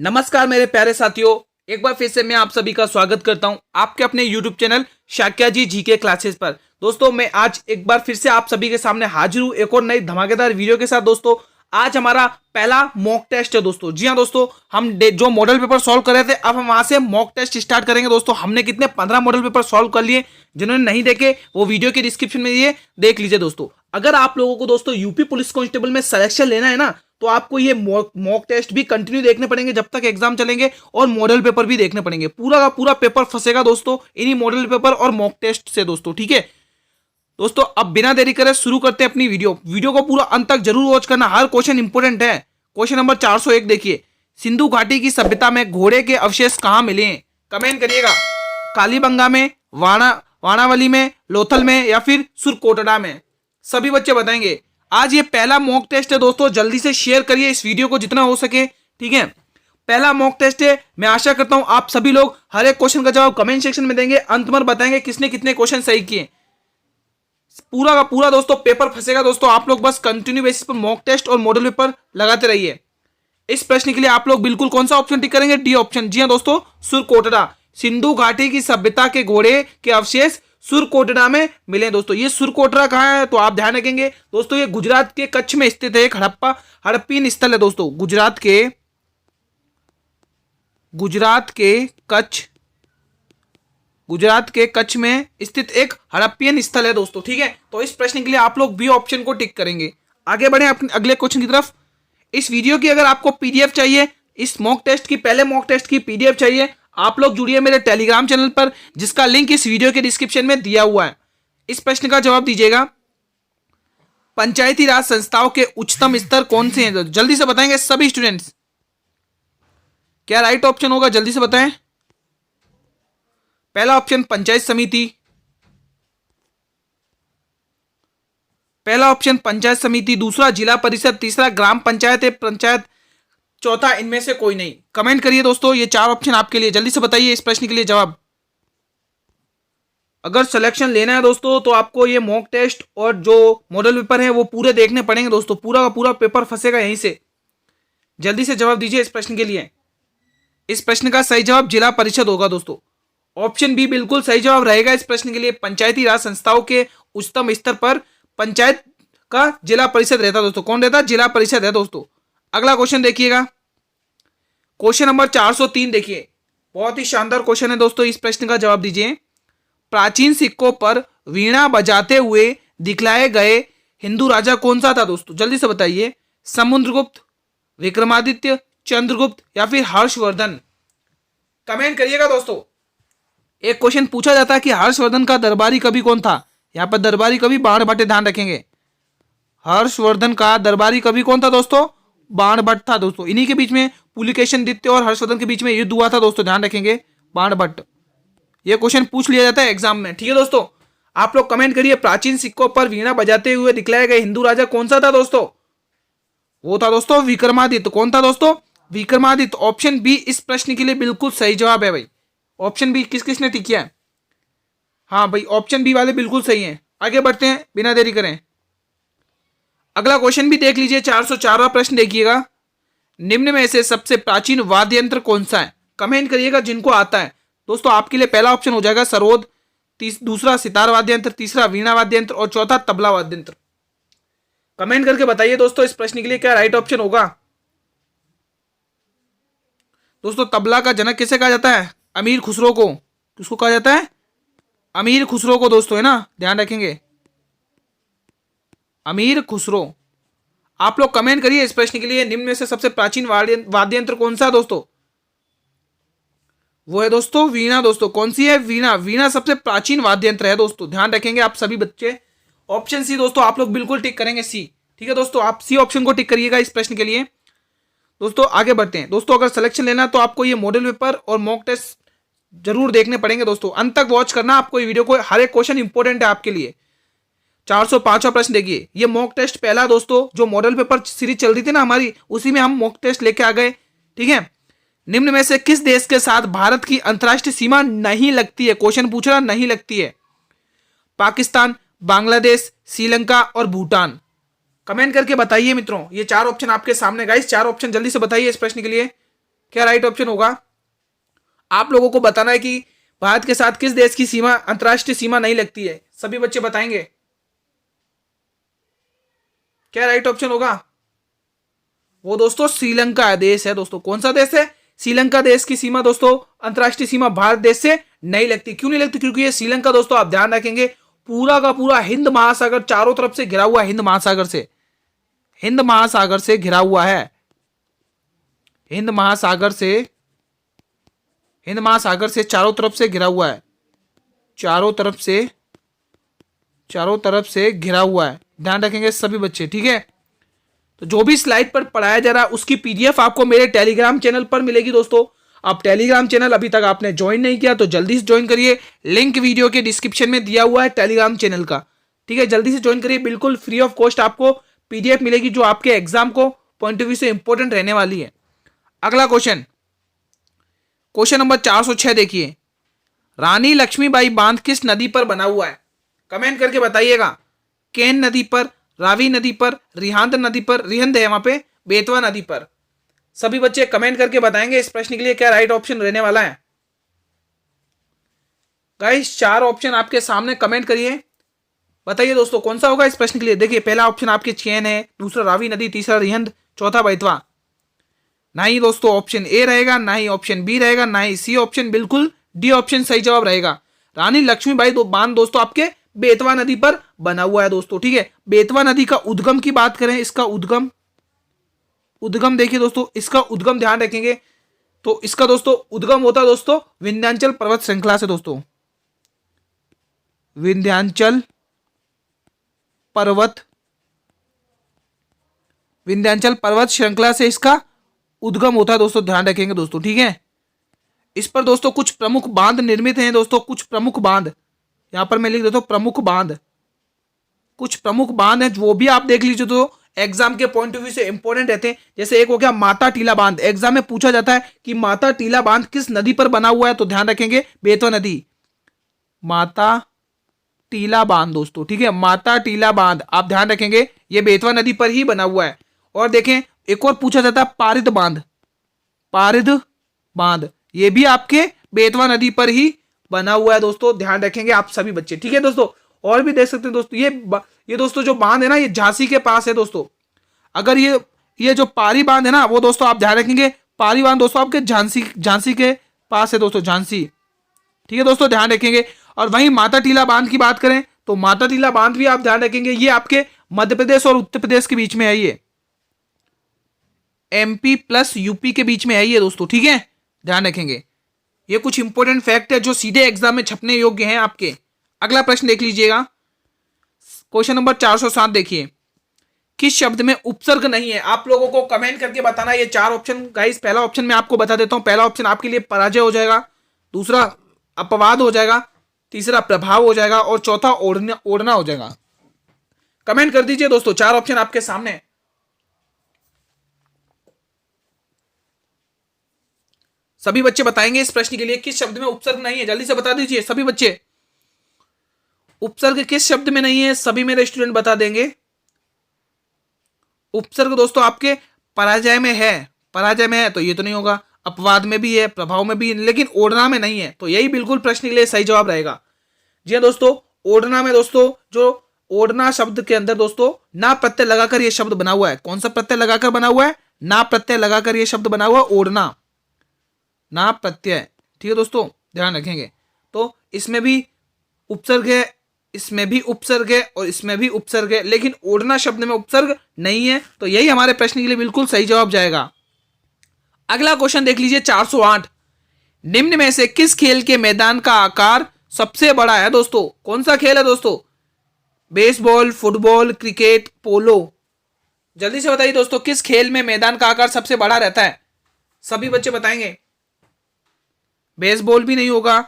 नमस्कार मेरे प्यारे साथियों, एक बार फिर से मैं आप सभी का स्वागत करता हूं आपके अपने YouTube चैनल शाक्या जी जीके क्लासेस पर। दोस्तों मैं आज एक बार फिर से आप सभी के सामने हाजिर हूं एक और नई धमाकेदार वीडियो के साथ। दोस्तों आज हमारा पहला मॉक टेस्ट है। दोस्तों जी हाँ दोस्तों, हम जो मॉडल पेपर सॉल्व कर रहे थे अब हम वहां से मॉक टेस्ट स्टार्ट करेंगे। दोस्तों हमने कितने 15 मॉडल पेपर सॉल्व कर लिए। जिन्होंने नहीं देखे वो वीडियो के डिस्क्रिप्शन में ये देख लीजिए। दोस्तों अगर आप लोगों को दोस्तों यूपी पुलिस कांस्टेबल में सिलेक्शन लेना है ना, तो आपको ये मॉक टेस्ट भी कंटिन्यू देखने पड़ेंगे जब तक एग्जाम चलेंगे, और मॉडल पेपर भी देखने पड़ेंगे। पूरा का पूरा पेपर फंसेगा दोस्तों इन्हीं मॉडल पेपर और मॉक टेस्ट से। दोस्तों ठीक है दोस्तों, अब बिना देरी करे शुरू करते हैं अपनी वीडियो को पूरा अंत तक जरूर वॉच करना, हर क्वेश्चन इंपोर्टेंट है। क्वेश्चन नंबर 401 देखिए, सिंधु घाटी की सभ्यता में घोड़े के अवशेष कहां मिले हैं? कमेंट करिएगा। कालीबंगा में, वाणावली में, लोथल में या फिर सुरकोटड़ा में? सभी बच्चे बताएंगे। आज ये पहला मॉक टेस्ट है दोस्तों, जल्दी से शेयर करिए इस वीडियो को जितना हो सके। ठीक है, पहला मॉक टेस्ट है। मैं आशा करता हूं आप सभी लोग हर एक क्वेश्चन का जवाब कमेंट सेक्शन में देंगे, अंत में बताएंगे किसने कितने क्वेश्चन सही किए। पूरा का पूरा दोस्तों पेपर फंसेगा। दोस्तों आप लोग बस कंटिन्यू बेसिस पर मॉक टेस्ट और मॉडल पेपर लगाते रहिए। इस प्रश्न के लिए आप लोग बिल्कुल कौन सा ऑप्शन टिक करेंगे? D option. जी हाँ दोस्तों, सुरकोटड़ा। सिंधु घाटी की सभ्यता के घोड़े के अवशेष सुरकोटड़ा में मिले। दोस्तों ये सुरकोटड़ा कहाँ है तो आप ध्यान रखेंगे दोस्तों, ये गुजरात के कच्छ में स्थित है। एक हड़प्पीन स्थल है दोस्तों, गुजरात के कच्छ में स्थित एक हड़प्पीन स्थल है दोस्तों। ठीक है, तो इस प्रश्न के लिए आप लोग बी ऑप्शन को टिक करेंगे। आगे बढ़े अपने अगले क्वेश्चन की तरफ। इस वीडियो की अगर आपको पीडीएफ चाहिए, इस मॉक टेस्ट की, पहले मॉक टेस्ट की पीडीएफ चाहिए, आप लोग जुड़िए मेरे टेलीग्राम चैनल पर, जिसका लिंक इस वीडियो के डिस्क्रिप्शन में दिया हुआ है। इस प्रश्न का जवाब दीजिएगा, पंचायती राज संस्थाओं के उच्चतम स्तर कौन से हैं? जल्दी से बताएंगे सभी स्टूडेंट्स। क्या राइट ऑप्शन होगा? जल्दी से बताएं। पहला ऑप्शन पंचायत समिति, दूसरा जिला परिषद, तीसरा ग्राम पंचायत है पंचायत, चौथा इनमें से कोई नहीं। कमेंट करिए दोस्तों, ये चार ऑप्शन आपके लिए। जल्दी से बताइए इस प्रश्न के लिए जवाब। अगर सिलेक्शन लेना है दोस्तों तो आपको ये मॉक टेस्ट और जो मॉडल पेपर है वो पूरे देखने पड़ेंगे दोस्तों, पूरा का पूरा पेपर फंसेगा यहीं से। जल्दी से जवाब दीजिए इस प्रश्न के लिए। इस प्रश्न का सही जवाब जिला परिषद होगा दोस्तों। ऑप्शन बी बिल्कुल सही जवाब रहेगा इस प्रश्न के लिए। पंचायती राज संस्थाओं के उच्चतम स्तर पर पंचायत का जिला परिषद रहता दोस्तों। कौन रहता? जिला परिषद है दोस्तों। अगला क्वेश्चन देखिएगा, क्वेश्चन नंबर 403 देखिए, बहुत ही शानदार क्वेश्चन है दोस्तों। इस प्रश्न का जवाब दीजिए, प्राचीन सिक्कों पर वीणा बजाते हुए दिखलाए गए हिंदू राजा कौन सा था? दोस्तों जल्दी से बताइए। समुद्रगुप्त, विक्रमादित्य, चंद्रगुप्त या फिर हर्षवर्धन? कमेंट करिएगा दोस्तों। एक क्वेश्चन पूछा जाता है कि हर्षवर्धन का दरबारी कवि कौन था? यहां पर दरबारी कवि बाणभट्ट, ध्यान रखेंगे। हर्षवर्धन का दरबारी कवि कौन था दोस्तों? बाणभट्ट था दोस्तों। इन्हीं के बीच में पुलिकेशन दित्य और हर्षवर्धन के बीच में युद्ध हुआ था दोस्तों, ध्यान रखेंगे, बाणभट्ट। यह क्वेश्चन पूछ लिया जाता है एग्जाम में। ठीक है दोस्तों, आप लोग कमेंट करिए, प्राचीन सिक्कों पर वीणा बजाते हुए दिखलाए गए हिंदू राजा कौन सा था दोस्तों? वो था दोस्तों विक्रमादित्य। कौन था दोस्तों? विक्रमादित्य। ऑप्शन बी इस प्रश्न के लिए बिल्कुल सही जवाब है भाई। ऑप्शन बी किस किसने टिक किया है? हाँ भाई, ऑप्शन बी वाले बिल्कुल सही हैं। आगे बढ़ते हैं बिना देरी करें। अगला क्वेश्चन भी देख लीजिए, 404वां प्रश्न देखिएगा, निम्न में से सबसे प्राचीन वाद्य यंत्र कौन सा है? कमेंट करिएगा जिनको आता है दोस्तों। आपके लिए पहला ऑप्शन हो जाएगा सरोद, दूसरा सितार वाद्य यंत्र, तीसरा वीणा वाद्य यंत्र और चौथा तबला वाद्य यंत्र। कमेंट करके बताइए दोस्तों इस प्रश्न के लिए क्या राइट ऑप्शन होगा। दोस्तों तबला का जनक किसे कहा जाता है? अमीर खुसरो को। किसको कहा जाता है? अमीर खुसरो को दोस्तों, है ना, ध्यान रखेंगे, अमीर खुसरो। आप लोग कमेंट करिए इस प्रश्न के लिए, निम्न में से सबसे प्राचीन वाद्य यंत्र कौन सा है दोस्तों? वो है दोस्तों वीणा। दोस्तों कौन सी है? वीणा। वीणा सबसे प्राचीन वाद्य यंत्र है दोस्तों, ध्यान रखेंगे आप सभी बच्चे। ऑप्शन सी दोस्तों आप लोग बिल्कुल टिक करेंगे, सी। ठीक है दोस्तों, आप सी ऑप्शन को टिक करिएगा इस प्रश्न के लिए। दोस्तों आगे बढ़ते हैं। दोस्तों अगर सिलेक्शन लेना तो आपको ये मॉडल पेपर और मॉक टेस्ट जरूर देखने पड़ेंगे दोस्तों, अंत तक वॉच करना आपको ये वीडियो को, हर एक क्वेश्चन इंपॉर्टेंट है आपके लिए। 405वां प्रश्न देखिए, ये मॉक टेस्ट पहला दोस्तों, जो मॉडल पेपर सीरीज चल रही थी ना हमारी, उसी में हम मॉक टेस्ट लेके आ गए। ठीक है, निम्न में से किस देश के साथ भारत की अंतरराष्ट्रीय सीमा नहीं लगती है? क्वेश्चन पूछ रहा, नहीं लगती है। पाकिस्तान, बांग्लादेश, श्रीलंका और भूटान। कमेंट करके बताइए मित्रों। ये चार ऑप्शन आपके सामने गाइस, चार ऑप्शन जल्दी से बताइए इस प्रश्न के लिए। क्या राइट ऑप्शन होगा? आप लोगों को बताना है कि भारत के साथ किस देश की सीमा, अंतरराष्ट्रीय सीमा नहीं लगती है। सभी बच्चे बताएंगे क्या राइट ऑप्शन होगा? वो दोस्तों श्रीलंका देश है दोस्तों। कौन सा देश है? श्रीलंका देश की सीमा दोस्तों, अंतरराष्ट्रीय सीमा भारत देश से नहीं लगती। क्यों नहीं लगती? क्योंकि ये श्रीलंका दोस्तों, आप ध्यान रखेंगे, पूरा का पूरा हिंद महासागर चारों तरफ से घिरा हुआ है। हिंद महासागर से, हिंद महासागर से घिरा हुआ है। हिंद महासागर से, हिंद महासागर से चारों तरफ से घिरा हुआ है। चारों तरफ से, चारों तरफ से घिरा हुआ है। ध्यान रखेंगे सभी बच्चे, ठीक है। तो जो भी स्लाइड पर पढ़ाया जा रहा है उसकी पीडीएफ आपको मेरे टेलीग्राम चैनल पर मिलेगी दोस्तों। आप टेलीग्राम चैनल अभी तक आपने ज्वाइन नहीं किया तो जल्दी से ज्वाइन करिए। लिंक वीडियो के डिस्क्रिप्शन में दिया हुआ है टेलीग्राम चैनल का, ठीक है। जल्दी से ज्वाइन करिए, बिल्कुल फ्री ऑफ कॉस्ट आपको पीडीएफ मिलेगी जो आपके एग्जाम को पॉइंट ऑफ व्यू से इंपॉर्टेंट रहने वाली है। अगला क्वेश्चन, क्वेश्चन नंबर 406 देखिए, रानी लक्ष्मीबाई बांध किस नदी पर बना हुआ है? कमेंट करके बताइएगा। केन नदी पर, रावी नदी पर, रिहांद नदी पर, रिहंद है वहां पे, बेतवा नदी पर। सभी बच्चे कमेंट करके बताएंगे इस प्रश्न के लिए क्या राइट ऑप्शन रहने वाला है। गाइस 4 ऑप्शन आपके सामने, कमेंट करिए, बताइए दोस्तों कौन सा होगा इस प्रश्न के लिए। देखिए पहला ऑप्शन आपके चेन है, दूसरा रावी नदी, तीसरा रिहंद, चौथा बेतवा। ना ही दोस्तों ऑप्शन ए रहेगा, ना ही ऑप्शन बी रहेगा, ना ही सी ऑप्शन, बिल्कुल डी ऑप्शन सही जवाब रहेगा। रानी लक्ष्मीबाई बांध दोस्तों आपके बेतवा नदी पर बना हुआ है दोस्तों, ठीक है। बेतवा नदी का उद्गम की बात करें, इसका उद्गम, उद्गम देखिए दोस्तों, इसका उद्गम ध्यान रखेंगे तो इसका दोस्तों उद्गम होता है दोस्तों विंध्याचल पर्वत श्रृंखला से दोस्तों। विंध्याचल पर्वत, विंध्याचल पर्वत श्रृंखला से इसका उद्गम होता है दोस्तों, ध्यान रखेंगे दोस्तों, ठीक है। इस पर दोस्तों कुछ प्रमुख बांध निर्मित हैं दोस्तों, कुछ प्रमुख बांध यहां पर मैं लिख देता हूं, प्रमुख बांध, कुछ प्रमुख बांध हैं वो भी आप देख लीजिए तो एग्जाम के पॉइंट ऑफ व्यू से इंपॉर्टेंट रहते हैं। जैसे एक हो गया माता टीला बांध, एग्जाम में पूछा जाता है कि माता टीला बांध किस नदी पर बना हुआ है, तो ध्यान रखेंगे बेतवा नदी, माता टीला बांध दोस्तों, ठीक है। माता टीला बांध आप ध्यान रखेंगे ये बेतवा नदी पर ही बना हुआ है। और देखें एक और पूछा जाता है पारिद बांध, पारिद बांध ये भी आपके बेतवा नदी पर ही बना हुआ है दोस्तों, ध्यान रखेंगे आप सभी बच्चे, ठीक है दोस्तों। और भी देख सकते हैं दोस्तों, ये दोस्तों जो बांध है ना, ये झांसी के पास है दोस्तों। अगर ये जो पारी बांध है ना, वो दोस्तों आप ध्यान रखेंगे, पारी बांध दोस्तों आपके झांसी के पास है दोस्तों, झांसी, ठीक है दोस्तों, ध्यान रखेंगे। और वहीं माता टीला बांध की बात करें तो माता टीला बांध भी आप ध्यान रखेंगे, ये आपके मध्य प्रदेश और उत्तर प्रदेश के बीच में है, ये एमपी प्लस यूपी के बीच में है ये दोस्तों, ठीक है, ध्यान रखेंगे। ये कुछ इंपॉर्टेंट फैक्ट है जो सीधे एग्जाम में छपने योग्य हैं आपके। अगला प्रश्न देख लीजिएगा, क्वेश्चन नंबर 407 देखिए, किस शब्द में उपसर्ग नहीं है? आप लोगों को कमेंट करके बताना। ये 4 ऑप्शन गाइस, पहला ऑप्शन मैं आपको बता देता हूं, पहला ऑप्शन आपके लिए पराजय हो जाएगा, दूसरा अपवाद हो जाएगा, तीसरा प्रभाव हो जाएगा और चौथा ओढ़ना हो जाएगा। कमेंट कर दीजिए दोस्तों, 4 ऑप्शन आपके सामने। सभी बच्चे बताएंगे इस प्रश्न के लिए किस शब्द में उपसर्ग नहीं है, जल्दी से बता दीजिए सभी बच्चे। उपसर्ग किस शब्द में नहीं है, सभी मेरे स्टूडेंट बता देंगे। उपसर्ग दोस्तों आपके पराजय में है, पराजय में है तो ये तो नहीं होगा, अपवाद में भी है, प्रभाव में भी है, लेकिन ओढ़ना में नहीं है, तो यही बिल्कुल प्रश्न के लिए सही जवाब रहेगा। जी हाँ दोस्तों, ओढ़ना में दोस्तों, जो ओढ़ना शब्द के अंदर दोस्तों ना प्रत्यय लगाकर ये शब्द बना हुआ है। कौन सा प्रत्यय लगाकर बना हुआ है? ना प्रत्यय लगाकर ये शब्द बना हुआ, ओढ़ना, ना प्रत्यय, ठीक है दोस्तों, ध्यान रखेंगे। तो इसमें भी उपसर्ग है, इसमें भी उपसर्ग है और इसमें भी उपसर्ग है, लेकिन ओढ़ना शब्द में उपसर्ग नहीं है, तो यही हमारे प्रश्न के लिए बिल्कुल सही जवाब जाएगा। अगला क्वेश्चन देख लीजिए 408, निम्न में से किस खेल के मैदान का आकार सबसे बड़ा है दोस्तों? कौन सा खेल है दोस्तों? बेसबॉल, फुटबॉल, क्रिकेट, पोलो। जल्दी से बताइए दोस्तों, किस खेल में मैदान का आकार सबसे बड़ा रहता है? सभी बच्चे बताएंगे। बेसबॉल भी नहीं होगा,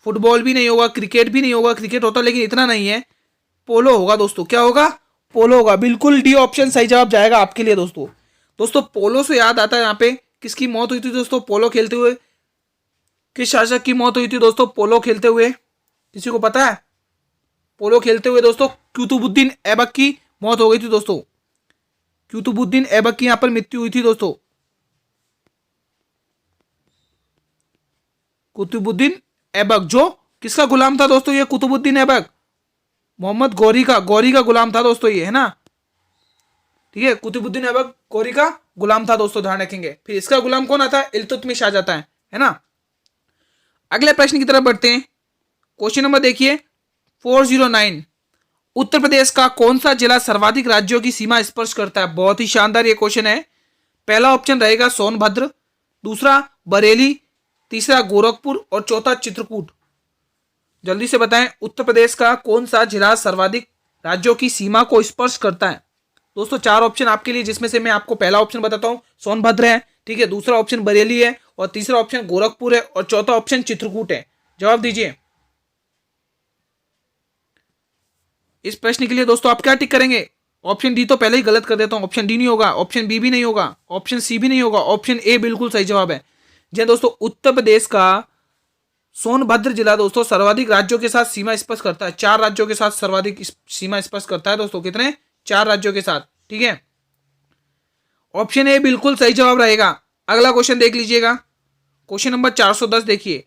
फुटबॉल भी नहीं होगा, क्रिकेट भी नहीं होगा, क्रिकेट होता लेकिन इतना नहीं है, पोलो होगा दोस्तों। क्या होगा? पोलो होगा, बिल्कुल डी ऑप्शन सही जवाब जाएगा आपके लिए दोस्तों। दोस्तों पोलो से याद आता है, यहाँ पे किसकी मौत हुई थी दोस्तों पोलो खेलते हुए? किस शासक की मौत हुई थी दोस्तों पोलो खेलते हुए? किसी को पता है? पोलो खेलते हुए दोस्तों कुतुबुद्दीन ऐबक की मौत हो गई थी दोस्तों, कुतुबुद्दीन ऐबक की यहाँ पर मृत्यु हुई थी दोस्तों। कुतुबुद्दीन ऐबक। जो किसका गुलाम था दोस्तों? ये कुतुबुद्दीन ऐबक मोहम्मद गौरी का गुलाम था दोस्तों ये, है ना। ठीक है, कुतुबुद्दीन ऐबक गौरी का गुलाम था दोस्तों, ध्यान रखेंगे। फिर इसका गुलाम कौन आता है? इल्तुतमिश आ जाता है ना। अगले प्रश्न की तरफ बढ़ते हैं। क्वेश्चन नंबर देखिए 409। उत्तर प्रदेश का कौन सा जिला सर्वाधिक राज्यों की सीमा स्पर्श करता है? बहुत ही शानदार ये क्वेश्चन है। पहला ऑप्शन रहेगा सोनभद्र, दूसरा बरेली, तीसरा गोरखपुर और चौथा चित्रकूट। जल्दी से बताएं, उत्तर प्रदेश का कौन सा जिला सर्वाधिक राज्यों की सीमा को स्पर्श करता है? दोस्तों 4 ऑप्शन आपके लिए, जिसमें से मैं आपको पहला ऑप्शन बताता हूं, सोनभद्र है। ठीक है, दूसरा ऑप्शन बरेली है और तीसरा ऑप्शन गोरखपुर है और चौथा ऑप्शन चित्रकूट है। जवाब दीजिए। इस प्रश्न के लिए दोस्तों आप क्या टिक करेंगे? ऑप्शन डी तो पहले ही गलत कर देता हूं, ऑप्शन डी नहीं होगा, ऑप्शन बी भी नहीं होगा, ऑप्शन सी भी नहीं होगा, ऑप्शन ए बिल्कुल सही जवाब है। जी दोस्तों, उत्तर प्रदेश का सोनभद्र जिला दोस्तों सर्वाधिक राज्यों के साथ सीमा स्पर्श करता है। 4 राज्यों के साथ सर्वाधिक सीमा स्पर्श करता है दोस्तों। कितने? 4 राज्यों के साथ। ठीक है, ऑप्शन ए बिल्कुल सही जवाब रहेगा। अगला क्वेश्चन देख लीजिएगा, क्वेश्चन नंबर 410 देखिए।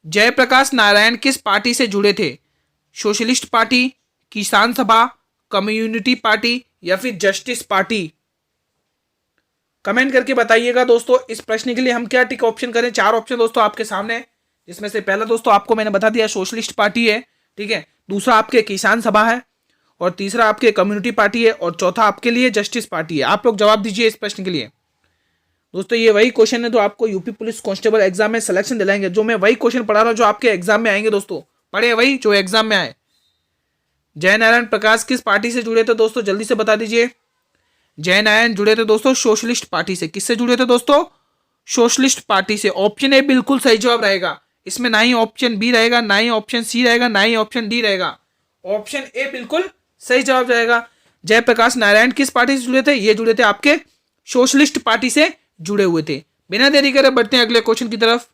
जयप्रकाश नारायण किस पार्टी से जुड़े थे? सोशलिस्ट पार्टी, किसान सभा, कम्युनिटी पार्टी या फिर जस्टिस पार्टी? कमेंट करके बताइएगा दोस्तों। इस प्रश्न के लिए हम क्या टिक ऑप्शन करें? 4 ऑप्शन दोस्तों आपके सामने, जिसमें से पहला दोस्तों आपको मैंने बता दिया सोशलिस्ट पार्टी है। ठीक है, दूसरा आपके किसान सभा है और तीसरा आपके कम्युनिटी पार्टी है और चौथा आपके लिए जस्टिस पार्टी है। आप लोग जवाब दीजिए इस प्रश्न के लिए। दोस्तों ये वही क्वेश्चन है जो आपको यूपी पुलिस कांस्टेबल एग्जाम में सिलेक्शन दिलाएंगे। जो मैं वही क्वेश्चन पढ़ा रहा हूं जो आपके एग्जाम में आएंगे दोस्तों। पढ़े वही जो एग्जाम में आए। जयनारायण प्रकाश किस पार्टी से जुड़े थे दोस्तों? जल्दी से बता दीजिए। जयनारायण जुड़े थे दोस्तों सोशलिस्ट पार्टी से। किससे जुड़े थे दोस्तों? सोशलिस्ट पार्टी से। ऑप्शन ए बिल्कुल सही जवाब रहेगा। इसमें ना ही ऑप्शन बी रहेगा, ना ही ऑप्शन सी रहेगा, ना ही ऑप्शन डी रहेगा। ऑप्शन ए बिल्कुल सही जवाब रहेगा। जयप्रकाश नारायण किस पार्टी से जुड़े थे? ये जुड़े थे आपके सोशलिस्ट पार्टी से जुड़े हुए थे। बिना देरी करे बढ़ते हैं अगले क्वेश्चन की तरफ।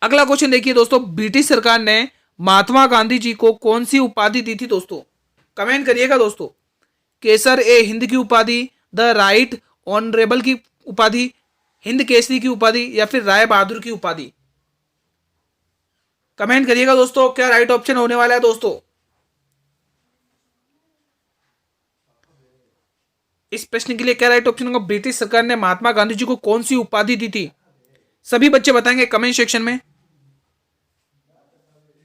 अगला क्वेश्चन देखिए दोस्तों, ब्रिटिश सरकार ने महात्मा गांधी जी को कौन सी उपाधि दी थी दोस्तों? कमेंट करिएगा दोस्तों। केसर ए हिंद की उपाधि, द राइट ऑनरेबल की उपाधि, हिंद केसरी की उपाधि या फिर राय बहादुर की उपाधि? कमेंट करिएगा दोस्तों, क्या राइट ऑप्शन होने वाला है दोस्तों? इस प्रश्न के लिए क्या राइट ऑप्शन होगा? ब्रिटिश सरकार ने महात्मा गांधी जी को कौन सी उपाधि दी थी? सभी बच्चे बताएंगे कमेंट सेक्शन में।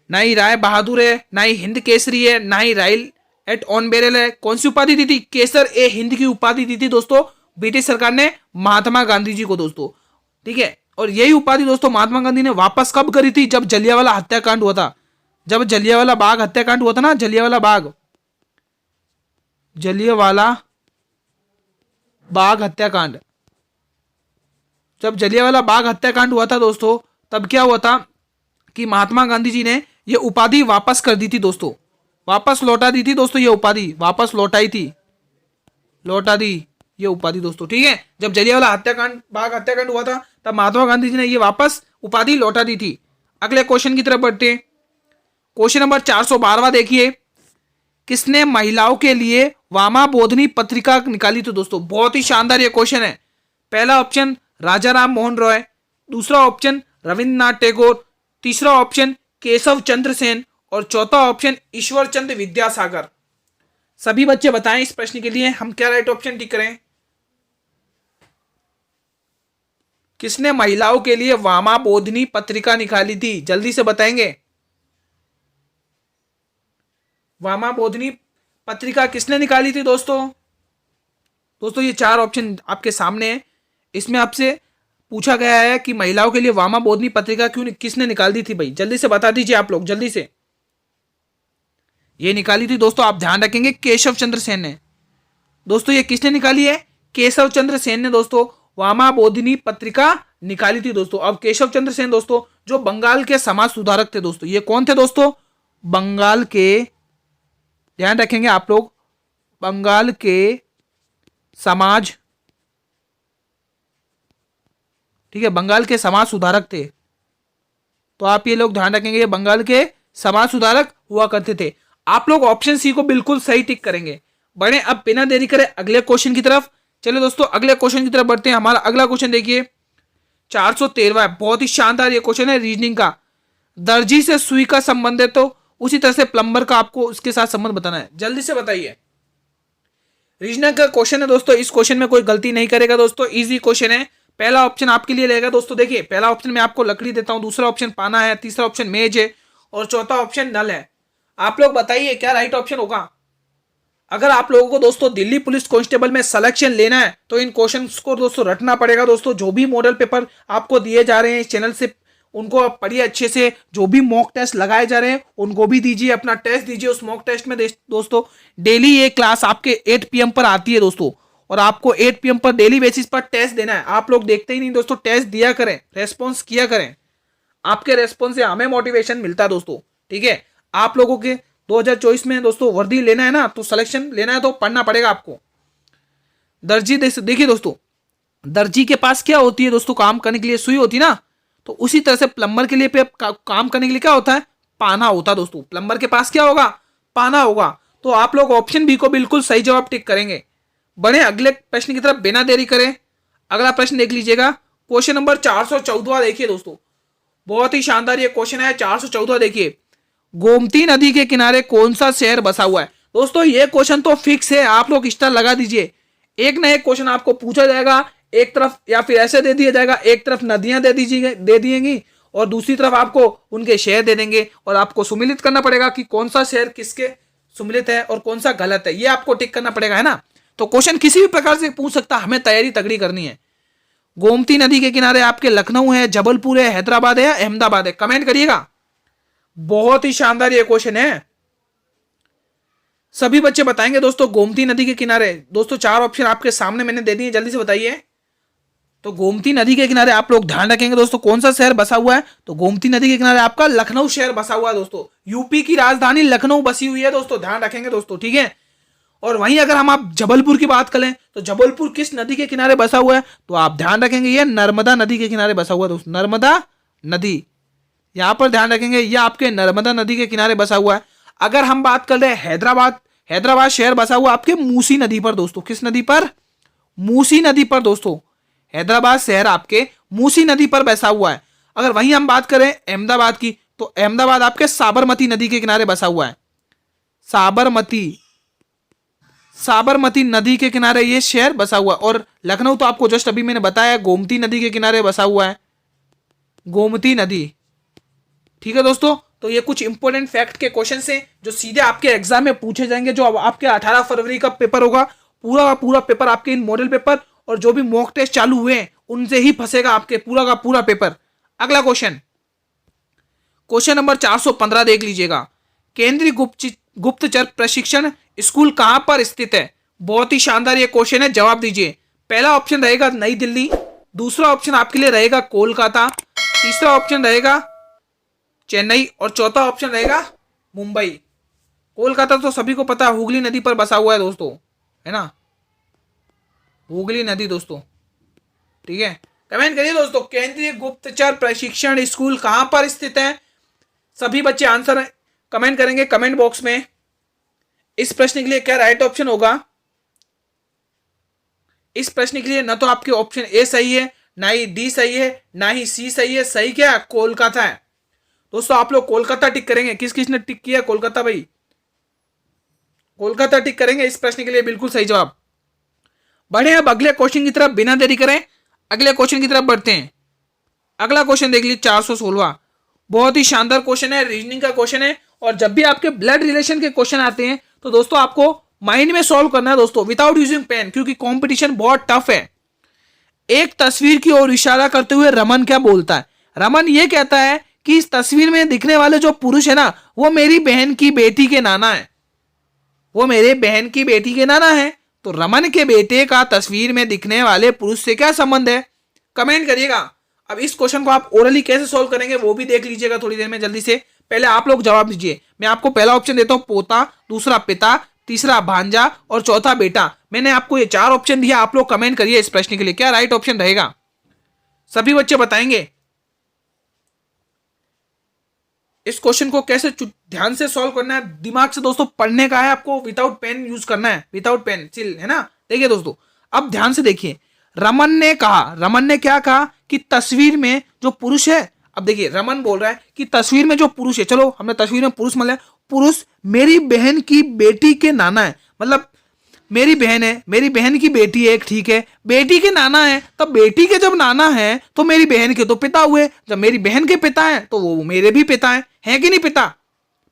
ना ही राय बहादुर है, ना ही हिंद केसरी है, ना ही राइल एट ऑनरेबल है। कौन सी उपाधि दी थी? केसर ए हिंद की उपाधि दी थी दोस्तों ब्रिटिश सरकार ने महात्मा गांधी जी को दोस्तों। ठीक है, और यही उपाधि दोस्तों महात्मा गांधी ने वापस कब करी थी? जब जलियांवाला हत्याकांड हुआ था। जब जलियांवाला बाग हत्याकांड हुआ था ना, जलियांवाला बाग हत्याकांड। जब जलियांवाला बाग हत्याकांड हुआ था दोस्तों, तब क्या हुआ था कि महात्मा गांधी जी ने ये उपाधि वापस कर दी थी दोस्तों। वापस लौटा दी थी दोस्तों, ये उपाधि वापस लौटा दी ये उपाधि दोस्तों। ठीक है, जब जलियांवाला बाग हत्याकांड हुआ था तब महात्मा गांधी जी ने ये वापस उपाधि लौटा दी थी। अगले क्वेश्चन की तरफ बढ़ते हैं। क्वेश्चन नंबर 412 देखिए। किसने महिलाओं के लिए वामा बोधनी पत्रिका निकाली थी दोस्तों? बहुत ही शानदार ये क्वेश्चन है। पहला ऑप्शन राजा राम मोहन रॉय, दूसरा ऑप्शन रविंद्रनाथ टैगोर, तीसरा ऑप्शन केशव चंद्र सेन और चौथा ऑप्शन ईश्वर चंद्र विद्यासागर। सभी बच्चे बताएं इस प्रश्न के लिए हम क्या राइट ऑप्शन टिक करें? किसने महिलाओं के लिए वामा बोधनी पत्रिका निकाली थी? जल्दी से बताएंगे। वामा बोधनी पत्रिका किसने निकाली थी दोस्तों? दोस्तों ये 4 ऑप्शन आपके सामने है। इसमें आपसे पूछा गया है कि महिलाओं के लिए वामा बोधनी पत्रिका किसने निकाल दी थी? भाई जल्दी से बता दीजिए आप लोग, जल्दी से। ये निकाली थी दोस्तों, आप ध्यान रखेंगे, केशव चंद्र सेन ने। दोस्तों ये किसने निकाली है? केशव चंद्र सेन ने दोस्तों वामा बोधनी पत्रिका निकाली थी दोस्तों। अब केशव चंद्र सेन दोस्तों जो बंगाल के समाज सुधारक थे दोस्तों। ये कौन थे दोस्तों? बंगाल के, ध्यान रखेंगे आप लोग, बंगाल के समाज, ठीक है, बंगाल के समाज सुधारक थे। तो आप ये लोग ध्यान रखेंगे, ये बंगाल के समाज सुधारक हुआ करते थे। आप लोग ऑप्शन सी को बिल्कुल सही टिक करेंगे। बढ़े अब बिना देरी करे अगले क्वेश्चन की तरफ। चलिए दोस्तों अगले क्वेश्चन की तरफ बढ़ते हैं। हमारा अगला क्वेश्चन देखिए, 413 है। बहुत ही शानदार ये क्वेश्चन है रीजनिंग का। दर्जी से सुई का संबंध है तो उसी तरह से प्लम्बर का आपको उसके साथ संबंध बताना है। जल्दी से बताइए। रीजनिंग का क्वेश्चन है दोस्तों, इस क्वेश्चन में कोई गलती नहीं करेगा दोस्तों, इजी क्वेश्चन है। पहला ऑप्शन आपके लिए रहेगा दोस्तों, देखिए पहला ऑप्शन में आपको लकड़ी देता हूं, दूसरा ऑप्शन पाना है, तीसरा ऑप्शन मेज है और चौथा ऑप्शन नल है। आप लोग बताइए क्या राइट ऑप्शन होगा। अगर आप लोगों को दोस्तों दिल्ली पुलिस कांस्टेबल में सिलेक्शन लेना है तो इन क्वेश्चंस को दोस्तों रटना पड़ेगा दोस्तों। जो भी मॉडल पेपर आपको दिए जा रहे हैं इस चैनल से उनको आप पढ़िए अच्छे से। जो भी मॉक टेस्ट लगाए जा रहे हैं उनको भी दीजिए, अपना टेस्ट दीजिए। उस मॉक टेस्ट में दोस्तों डेली ये क्लास आपके 8 PM पर आती है दोस्तों, और आपको 8 PM पर डेली बेसिस पर टेस्ट देना है। आप लोग देखते ही नहीं दोस्तों, टेस्ट दिया करें, रेस्पॉन्स किया करें। आपके रेस्पॉन्स से हमें मोटिवेशन मिलता है दोस्तों, ठीक है। आप लोगों के 2024 में दोस्तों वर्दी लेना है ना, तो सिलेक्शन लेना है तो पढ़ना पड़ेगा आपको। दर्जी देखिए दोस्तों, दर्जी के पास क्या होती है दोस्तों, काम करने के लिए सुई होती है ना, तो उसी तरह से प्लम्बर के लिए काम करने के लिए क्या होता है, पाना होता है दोस्तों। प्लम्बर के पास क्या होगा, पाना होगा। तो आप लोग ऑप्शन बी को बिल्कुल सही जवाब टिक करेंगे। बढ़े अगले प्रश्न की तरफ बिना देरी करें। अगला प्रश्न देख लीजिएगा, क्वेश्चन नंबर 414 देखिए दोस्तों, बहुत ही शानदार ये क्वेश्चन है। 414 देखिए, गोमती नदी के किनारे कौन सा शहर बसा हुआ है। दोस्तों ये क्वेश्चन तो फिक्स है, आप लोग स्टार लगा दीजिए। एक ना एक क्वेश्चन आपको पूछा जाएगा, एक तरफ या फिर ऐसे दे दिया जाएगा, एक तरफ नदियां दे दीजिएगी और दूसरी तरफ आपको उनके शहर दे देंगे, और आपको सुमिलित करना पड़ेगा कि कौन सा शहर किसके सुमिलित है और कौन सा गलत है, ये आपको टिक करना पड़ेगा, है ना। तो क्वेश्चन किसी भी प्रकार से पूछ सकता, हमें तैयारी तगड़ी करनी है। गोमती नदी के किनारे आपके लखनऊ है, जबलपुर है, हैदराबाद है या अहमदाबाद है, कमेंट करिएगा। बहुत ही शानदार ये क्वेश्चन है, सभी बच्चे बताएंगे दोस्तों। गोमती नदी के किनारे दोस्तों 4 ऑप्शन आपके सामने मैंने दे दिए, जल्दी से बताइए। तो गोमती नदी के किनारे आप लोग ध्यान रखेंगे दोस्तों, कौन सा शहर बसा हुआ है, तो गोमती नदी के किनारे आपका लखनऊ शहर बसा हुआ है दोस्तों। यूपी की राजधानी लखनऊ बसी हुई है दोस्तों, ध्यान रखेंगे दोस्तों, ठीक है। और वहीं अगर हम आप जबलपुर की बात करें तो जबलपुर किस नदी के किनारे बसा हुआ है, तो आप ध्यान रखेंगे ये नर्मदा नदी के किनारे बसा हुआ है दोस्तों। नर्मदा नदी, यहां पर ध्यान रखेंगे ये आपके नर्मदा नदी के किनारे बसा हुआ है। अगर हम बात कर रहे हैं हैदराबाद शहर बसा हुआ आपके मूसी नदी पर दोस्तों। किस नदी पर, मूसी नदी पर दोस्तों। हैदराबाद शहर आपके मूसी नदी पर बसा हुआ है। अगर वहीं हम बात करें अहमदाबाद की, तो अहमदाबाद आपके साबरमती नदी के किनारे बसा हुआ है। साबरमती नदी के किनारे ये शहर बसा हुआ है। और लखनऊ तो आपको जस्ट अभी मैंने बताया गोमती नदी के किनारे बसा हुआ है, गोमती नदी, ठीक है दोस्तों। तो ये कुछ इंपॉर्टेंट फैक्ट के क्वेश्चन हैं जो सीधे आपके एग्जाम में पूछे जाएंगे। जो आपके 18 फरवरी का पेपर होगा, पूरा का पूरा पेपर आपके इन मॉडल पेपर और जो भी मॉक टेस्ट चालू हुए हैं उनसे ही फंसेगा आपके पूरा का पूरा पेपर। अगला क्वेश्चन नंबर 415 देख लीजिएगा, केंद्रीय गुप्तचर प्रशिक्षण स्कूल कहां पर स्थित है। बहुत ही शानदार ये क्वेश्चन है, जवाब दीजिए। पहला ऑप्शन रहेगा नई दिल्ली, दूसरा ऑप्शन आपके लिए रहेगा कोलकाता, तीसरा ऑप्शन रहेगा चेन्नई और चौथा ऑप्शन रहेगा मुंबई। कोलकाता तो सभी को पता है, हुगली नदी पर बसा हुआ है दोस्तों, है ना, हुगली नदी दोस्तों, ठीक है। कमेंट करिए दोस्तों, केंद्रीय गुप्तचर प्रशिक्षण स्कूल कहां पर स्थित है। सभी बच्चे आंसर कमेंट करेंगे कमेंट बॉक्स में। इस प्रश्न के लिए क्या राइट ऑप्शन होगा। इस प्रश्न के लिए ना तो आपके ऑप्शन ए सही है, ना ही डी सही है, ना ही सी सही है। सही क्या है, कोलकाता है दोस्तों। आप लोग कोलकाता टिक करेंगे। किस किसने टिक किया कोलकाता भाई, कोलकाता टिक करेंगे इस प्रश्न के लिए, बिल्कुल सही जवाब। बढ़े अब अगले क्वेश्चन की तरफ, बिना देरी करें अगले क्वेश्चन की तरफ बढ़ते हैं। अगला क्वेश्चन देख लीजिए 416, बहुत ही शानदार क्वेश्चन है, रीजनिंग का क्वेश्चन है। और जब भी आपके ब्लड रिलेशन के क्वेश्चन आते हैं तो दोस्तों आपको माइंड में सॉल्व करना है दोस्तों, विदाउट यूजिंग पेन, क्योंकि कंपटीशन बहुत टफ है। एक तस्वीर की ओर इशारा करते हुए रमन क्या बोलता है। रमन ये कहता है कि इस तस्वीर में दिखने वाले जो पुरुष है ना, वो मेरी बहन की बेटी के नाना है, वो मेरे बहन की बेटी के नाना है। तो रमन के बेटे का तस्वीर में दिखने वाले पुरुष से क्या संबंध है, कमेंट करिएगा। अब इस क्वेश्चन को आप ओरली कैसे सॉल्व करेंगे वो भी देख लीजिएगा थोड़ी देर में। जल्दी से पहले आप लोग जवाब दीजिए। मैं आपको पहला ऑप्शन देता हूं पोता, दूसरा पिता, तीसरा भांजा और चौथा बेटा। मैंने आपको ये 4 ऑप्शन दिया, आप लोग कमेंट करिए इस प्रश्न के लिए क्या राइट ऑप्शन रहेगा। सभी बच्चे बताएंगे इस क्वेश्चन को कैसे ध्यान से सॉल्व करना है। दिमाग से दोस्तों पढ़ने का है आपको, विदाउट पेन यूज करना है, विदाउट पेन चिल, है ना। देखिए दोस्तों अब ध्यान से देखिए, रमन ने कहा, रमन ने क्या कहा कि तस्वीर में जो पुरुष है, अब देखिए रमन बोल रहा है कि तस्वीर में जो पुरुष है, चलो हमने तस्वीर में पुरुष मतलब पुरुष मेरी बहन की बेटी के नाना है, मतलब मेरी बहन है, मेरी बहन की बेटी है एक, ठीक है, बेटी के नाना है, तब बेटी के जब नाना है तो मेरी बहन के तो पिता हुए, जब मेरी बहन के पिता है तो वो मेरे भी पिता है कि नहीं पिता,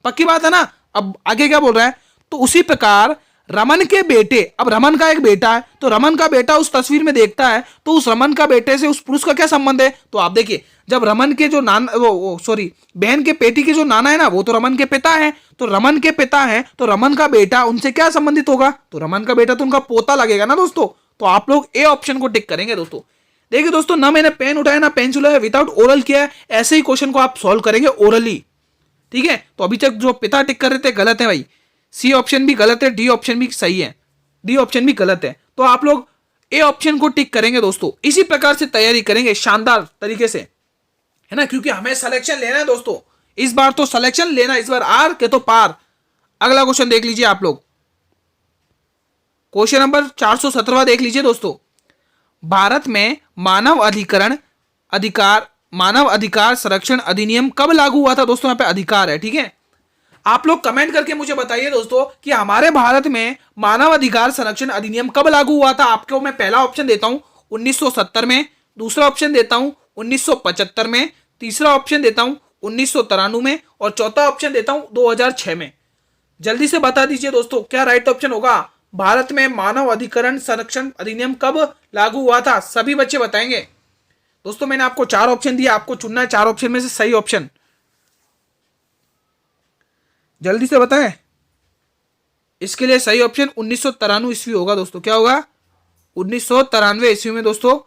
पक्की बात है ना। अब आगे क्या बोल रहा है, तो उसी प्रकार रमन के बेटे, अब रमन का एक बेटा है, तो रमन का बेटा उस तस्वीर में देखता है, तो उस रमन का बेटे से उस पुरुष का क्या संबंध है, तो आप देखिए जब रमन के जो नाना वो सॉरी बहन के बेटी के जो नाना है ना, वो तो रमन के पिता है, तो रमन के पिता है तो रमन का बेटा उनसे क्या संबंधित होगा, तो रमन का बेटा तो उनका पोता लगेगा ना दोस्तों। तो आप लोग ए ऑप्शन को टिक करेंगे दोस्तों। देखिए दोस्तों, ना मैंने पेन उठाया ना पेंसिल है, विदाउट ओरल किया है, ऐसे ही क्वेश्चन को आप सॉल्व करेंगे ओरली, ठीक है। तो अभी तक जो पिता टिक कर रहे थे गलत है भाई, सी ऑप्शन भी गलत है, डी ऑप्शन भी सही है, डी ऑप्शन भी गलत है, तो आप लोग ए ऑप्शन को टिक करेंगे दोस्तों। इसी प्रकार से तैयारी करेंगे शानदार तरीके से, है ना, क्योंकि हमें सिलेक्शन लेना है दोस्तों, इस बार तो सिलेक्शन लेना, इस बार आर के तो पार। अगला क्वेश्चन देख लीजिए आप लोग, क्वेश्चन नंबर 417 देख लीजिए दोस्तों। भारत में मानव अधिकार संरक्षण अधिनियम कब लागू हुआ था दोस्तों, यहाँ पे अधिकार है, ठीक है। आप लोग कमेंट करके मुझे बताइए दोस्तों कि हमारे भारत में मानव अधिकार संरक्षण अधिनियम कब लागू हुआ था। आपको मैं पहला ऑप्शन देता हूं 1970 में, दूसरा ऑप्शन देता हूं 1975 में, तीसरा ऑप्शन देता हूं 1993 में, और चौथा ऑप्शन देता हूं 2006 में। जल्दी से बता दीजिए दोस्तों क्या राइट ऑप्शन होगा। भारत में मानव अधिकरण संरक्षण अधिनियम कब लागू हुआ था, सभी बच्चे बताएंगे दोस्तों। मैंने आपको 4 ऑप्शन दिया, आपको चुनना है 4 ऑप्शन में से सही ऑप्शन, जल्दी से बताएं। इसके लिए सही ऑप्शन 1993 ईस्वी होगा दोस्तों। क्या होगा, 1993 ईस्वी में दोस्तों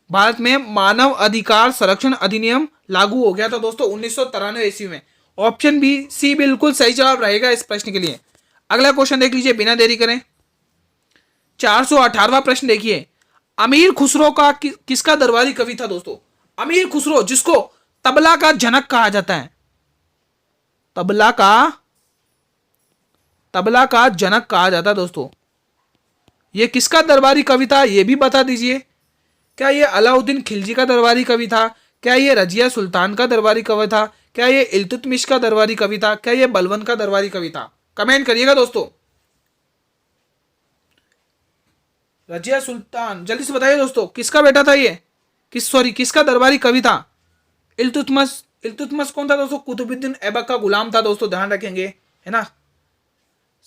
भारत में मानव अधिकार संरक्षण अधिनियम लागू हो गया था दोस्तों, 1993 ईस्वी में। ऑप्शन बी सी बिल्कुल सही जवाब रहेगा इस प्रश्न के लिए। अगला क्वेश्चन देख लीजिए बिना देरी करें, 418वां प्रश्न देखिए। अमीर खुसरो का किसका दरबारी कवि था दोस्तों। अमीर खुसरो जिसको तबला का जनक कहा जाता है, तबला का जनक कहा जाता है दोस्तों, ये किसका दरबारी कवि था ये भी बता दीजिए। क्या ये अलाउद्दीन खिलजी का दरबारी कवि था, क्या ये रजिया सुल्तान का दरबारी कवि था, क्या ये इल्तुतमिश का दरबारी कवि था, क्या ये बलबन का दरबारी कवि था, कमेंट करिएगा दोस्तों। रजिया सुल्तान, जल्दी से बताइए दोस्तों किसका बेटा था ये, किसका दरबारी कवि था। इल्तुतमिश कौन था दोस्तों, कुतुबुद्दीन ऐबक का गुलाम था दोस्तों, ध्यान रखेंगे, है ना।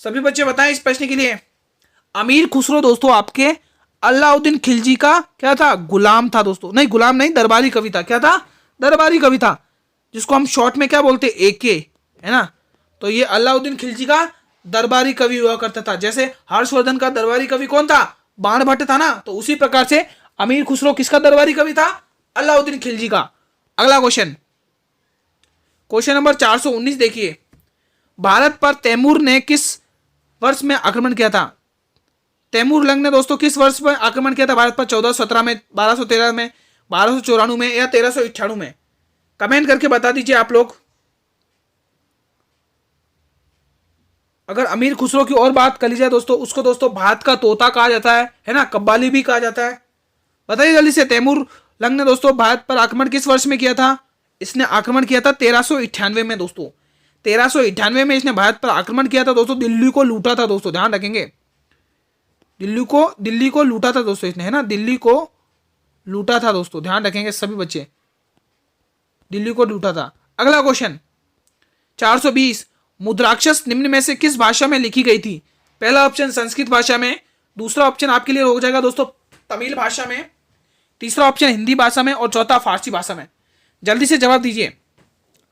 सभी बच्चे बताएं इस प्रश्न के लिए। अमीर खुसरो दोस्तों आपके अलाउद्दीन खिलजी का क्या था, गुलाम था दोस्तों, नहीं गुलाम नहीं, दरबारी कवि था। क्या था, दरबारी कवि था, जिसको हम शॉर्ट में क्या बोलते एके, है ना। तो ये अलाउद्दीन खिलजी का दरबारी कवि हुआ करता था। जैसे हर्षवर्धन का दरबारी कवि कौन था, बाणभट्ट था ना, तो उसी प्रकार से अमीर खुसरो किसका दरबारी कवि था, अलाउद्दीन खिलजी का। अगला क्वेश्चन, क्वेश्चन नंबर 419 देखिए। भारत पर तैमूर ने किस वर्ष में आक्रमण किया था। तैमूर लंग ने दोस्तों किस वर्ष में आक्रमण किया था भारत पर, 1417 में, 1213 में, 1294 में या 1398 में, कमेंट करके बता दीजिए आप लोग। अगर अमीर खुसरो की और बात कर ली जाए दोस्तों, उसको दोस्तों भारत का तोता कहा जाता है ना, कव्वाली भी कहा जाता है। बताइए जल्दी से, तैमूर लंग ने दोस्तों भारत पर आक्रमण किस वर्ष में किया था। इसने आक्रमण किया था 1398 में दोस्तों, 1398 में इसने भारत पर आक्रमण किया था दोस्तों, दिल्ली को लूटा था दोस्तों, ध्यान रखेंगे, दिल्ली को लूटा था दोस्तों इसने, है ना, दिल्ली को लूटा था दोस्तों, ध्यान रखेंगे सभी बच्चे, दिल्ली को लूटा था। अगला क्वेश्चन 420, मुद्राक्षस निम्न में से किस भाषा में लिखी गई थी। पहला ऑप्शन संस्कृत भाषा में, दूसरा ऑप्शन आपके लिए हो जाएगा दोस्तों तमिल भाषा में, तीसरा ऑप्शन हिंदी भाषा में, और चौथा फारसी भाषा में। जल्दी से जवाब दीजिए।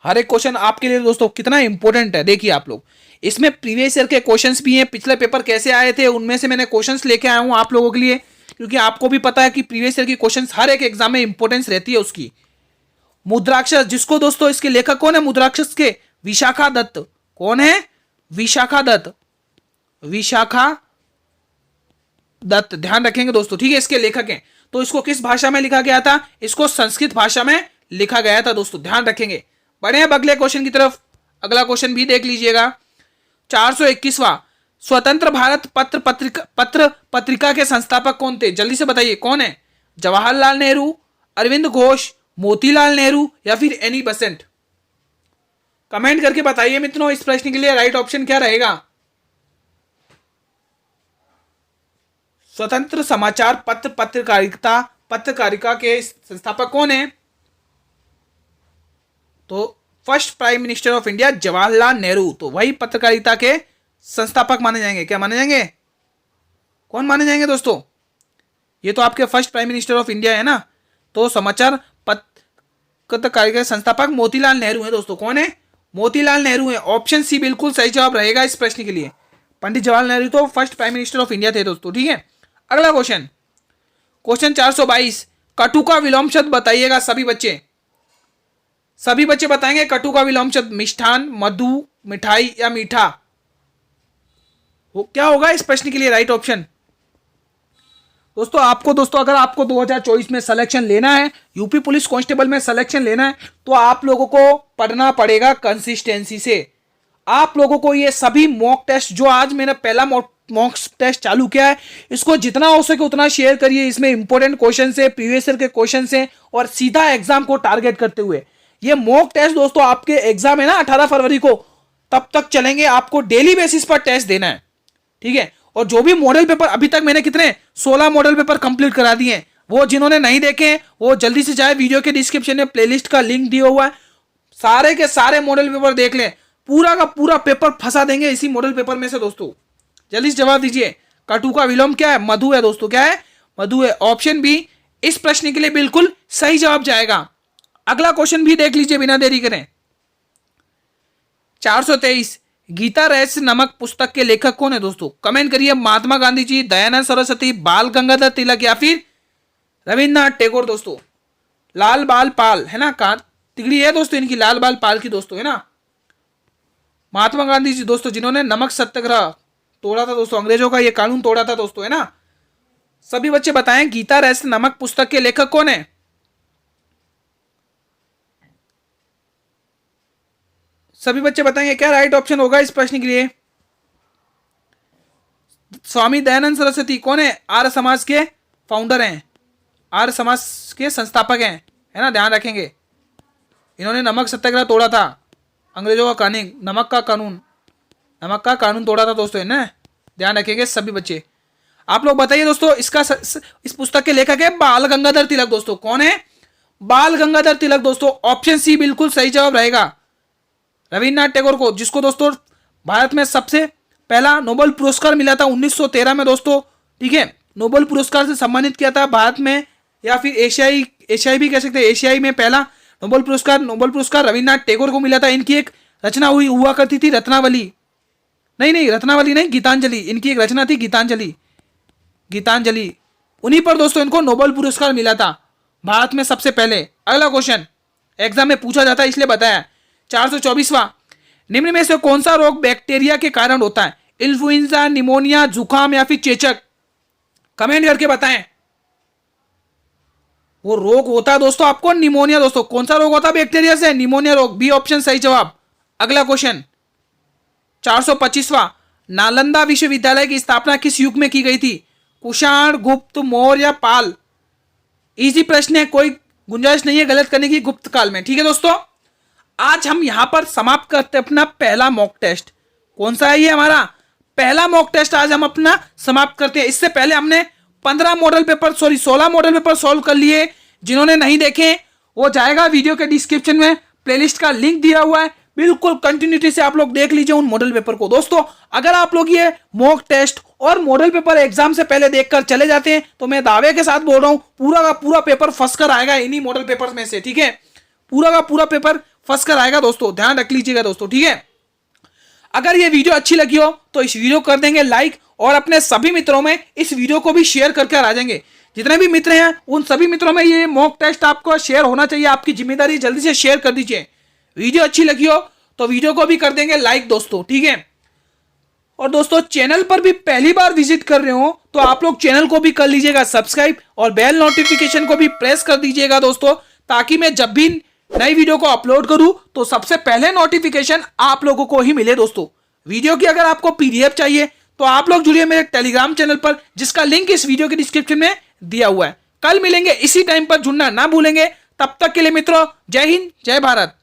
हर एक क्वेश्चन आपके लिए दोस्तों कितना इंपॉर्टेंट है, देखिए आप लोग, इसमें प्रीवियस ईयर के क्वेश्चंस भी हैं, पिछले पेपर कैसे आए थे उनमें से मैंने क्वेश्चंस लेके आया हूं आप लोगों के लिए, क्योंकि आपको भी पता है कि प्रीवियस ईयर की क्वेश्चंस हर एक एग्जाम में इंपॉर्टेंस रहती है उसकी। मुद्राक्षस, जिसको दोस्तों इसके लेखक कौन है मुद्राक्षस के, विशाखा दत्त। कौन है, विशाखा दत्त, विशाखा दत्त, ध्यान रखेंगे दोस्तों, ठीक है, इसके लेखक हैं। तो इसको किस भाषा में लिखा गया था, इसको संस्कृत भाषा में लिखा गया था दोस्तों, ध्यान रखेंगे। बढ़े अब अगले क्वेश्चन की तरफ, अगला क्वेश्चन भी देख लीजिएगा। 421वां, स्वतंत्र भारत पत्र पत्रिका के संस्थापक कौन थे, जल्दी से बताइए कौन है। जवाहरलाल नेहरू, अरविंद घोष, मोतीलाल नेहरू या फिर एनी बेसेंट? कमेंट करके बताइए मित्रों, इस प्रश्न के लिए राइट ऑप्शन क्या रहेगा? स्वतंत्र समाचार पत्र पत्रकारिता के संस्थापक कौन है? तो first prime minister of India Jawaharlal Nehru, तो वही पत्रकारिता के संस्थापक माने जाएंगे। क्या माने जाएंगे? कौन माने जाएंगे दोस्तों? ये तो आपके first prime minister of India है ना, तो समाचार पत्रकारिता के संस्थापक मोतीलाल नेहरू है दोस्तों। कौन है? मोतीलाल नेहरू है। ऑप्शन सी बिल्कुल सही जवाब रहेगा इस प्रश्न के लिए। पंडित जवाहरलाल नेहरू तो first prime minister of India थे दोस्तों। ठीक है, अगला क्वेश्चन, क्वेश्चन 422, कटु का विलोम शब्द बताइएगा सभी बच्चे। सभी बच्चे बताएंगे कटु का विलोम शब्द। मिष्ठान, मधु, मिठाई या मीठा? वो क्या होगा इस प्रश्न के लिए राइट ऑप्शन? दोस्तों अगर आपको 2024 में सिलेक्शन लेना है, यूपी पुलिस कांस्टेबल में सिलेक्शन लेना है, तो आप लोगों को पढ़ना पड़ेगा कंसिस्टेंसी से। आप लोगों को ये सभी मॉक टेस्ट, जो आज मैंने पहला मॉक टेस्ट चालू किया है, इसको जितना हो सके उतना शेयर करिए। इसमें इंपॉर्टेंट क्वेश्चन से, प्रीवियस ईयर के क्वेश्चन से और सीधा एग्जाम को टारगेट करते हुए ये मॉक टेस्ट दोस्तों, आपके एग्जाम है ना 18 फरवरी को, तब तक चलेंगे। आपको डेली बेसिस पर टेस्ट देना है। ठीक है, और जो भी मॉडल पेपर अभी तक मैंने कितने 16 मॉडल पेपर कंप्लीट करा दिए हैं, वो जिन्होंने नहीं देखे वो जल्दी से जाए, वीडियो के डिस्क्रिप्शन में प्लेलिस्ट का लिंक दिया हुआ है, सारे के सारे मॉडल पेपर देख लें। पूरा का पूरा पेपर फंसा देंगे इसी मॉडल पेपर में से दोस्तों। जल्दी से जवाब दीजिए। कटु का विलोम क्या है? मधु है दोस्तों। क्या है? मधु है। ऑप्शन बी इस प्रश्न के लिए बिल्कुल सही जवाब जाएगा। अगला क्वेश्चन भी देख लीजिए बिना देरी करें। 423, गीता रहस्य नामक पुस्तक के लेखक कौन है दोस्तों? कमेंट करिए। महात्मा गांधी जी, दयानंद सरस्वती, बाल गंगाधर तिलक या फिर रविन्द्रनाथ टैगोर दोस्तों। लाल बाल पाल है ना, तिगड़ी है दोस्तों इनकी, लाल बाल पाल की दोस्तों है ना। महात्मा गांधी जी दोस्तों जिन्होंने नमक सत्याग्रह तोड़ा था दोस्तों, अंग्रेजों का ये कानून तोड़ा था दोस्तों है ना। सभी बच्चे बताएं गीता रहस्य नामक पुस्तक के लेखक कौन है? सभी बच्चे बताएंगे क्या राइट ऑप्शन होगा इस प्रश्न के लिए? स्वामी दयानंद सरस्वती कौन है? आर्य समाज के फाउंडर हैं, आर्य समाज के संस्थापक हैं है ना, ध्यान रखेंगे। इन्होंने नमक सत्याग्रह तोड़ा था, अंग्रेजों का कानून, नमक का कानून तोड़ा था दोस्तों है ना, ध्यान रखेंगे सभी बच्चे। आप लोग बताइए दोस्तों, इस पुस्तक के लेखक है बाल गंगाधर तिलक दोस्तों। कौन है? बाल गंगाधर तिलक दोस्तों। ऑप्शन सी बिल्कुल सही जवाब रहेगा। रविन्द्रनाथ टैगोर को, जिसको दोस्तों भारत में सबसे पहला नोबेल पुरस्कार मिला था 1913 में दोस्तों। ठीक है, नोबेल पुरस्कार से सम्मानित किया था भारत में, या फिर एशियाई भी कह सकते हैं। एशियाई में पहला नोबेल पुरस्कार रविन्द्रनाथ टैगोर को मिला था। इनकी एक रचना हुआ करती थी रत्नावली, नहीं रत्नावली नहीं, गीतांजलि। इनकी एक रचना थी गीतांजलि। उन्हीं पर दोस्तों इनको नोबेल पुरस्कार मिला था भारत में सबसे पहले। अगला क्वेश्चन एग्जाम में पूछा जाता है इसलिए बताया। 424वां, निम्न में से कौन सा रोग बैक्टीरिया के कारण होता है? इन्फ्लुएंजा, निमोनिया, जुकाम या फिर चेचक? कमेंट करके बताएं। वो रोग होता है दोस्तों आपको निमोनिया दोस्तों। कौन सा रोग होता है बैक्टीरिया से? निमोनिया रोग। बी ऑप्शन सही जवाब। अगला क्वेश्चन 425वां, नालंदा विश्वविद्यालय की स्थापना किस युग में की गई थी? कुषाण, गुप्त, मौर्य या पाल? इजी प्रश्न है, कोई गुंजाइश नहीं है गलत करने की, गुप्त काल में। ठीक है दोस्तों, आज हम यहां पर समाप्त करते अपना पहला मॉक टेस्ट। कौन सा है ये? हमारा पहला मॉक टेस्ट आज हम अपना समाप्त करते हैं। इससे पहले हमने 16 मॉडल पेपर सॉल्व कर लिए। जिन्होंने नहीं देखे वो जाएगा, वीडियो के डिस्क्रिप्शन में प्लेलिस्ट का लिंक दिया हुआ है, बिल्कुल कंटिन्यूटी से आप लोग देख लीजिए उन मॉडल पेपर को। दोस्तों अगर आप लोग ये मॉक टेस्ट और मॉडल पेपर एग्जाम से पहले देखकर चले जाते हैं तो मैं दावे के साथ बोल रहा हूं पूरा का पूरा पेपर फंस कर आएगा इन्हीं मॉडल पेपर में से। ठीक है, पूरा का पूरा पेपर फंस कर आएगा दोस्तों, ध्यान रख लीजिएगा दोस्तों। ठीक है, अगर ये वीडियो अच्छी लगी हो तो इस वीडियो कर देंगे लाइक और अपने सभी मित्रों में इस वीडियो को भी शेयर करके आ जाएंगे। जितने भी मित्र हैं उन सभी मित्रों में ये मॉक टेस्ट आपको शेयर होना चाहिए, आपकी जिम्मेदारी, जल्दी से शेयर कर दीजिए। वीडियो अच्छी लगी हो तो वीडियो को भी कर देंगे लाइक दोस्तों। ठीक है, और दोस्तों चैनल पर भी पहली बार विजिट कर रहे हो तो आप लोग चैनल को भी कर लीजिएगा सब्सक्राइब और बेल नोटिफिकेशन को भी प्रेस कर दीजिएगा दोस्तों, ताकि मैं जब भी नई वीडियो को अपलोड करूं तो सबसे पहले नोटिफिकेशन आप लोगों को ही मिले दोस्तों। वीडियो की अगर आपको पीडीएफ चाहिए तो आप लोग जुड़िए मेरे टेलीग्राम चैनल पर, जिसका लिंक इस वीडियो के डिस्क्रिप्शन में दिया हुआ है। कल मिलेंगे इसी टाइम पर, जुड़ना ना भूलेंगे। तब तक के लिए मित्रों, जय हिंद, जय भारत।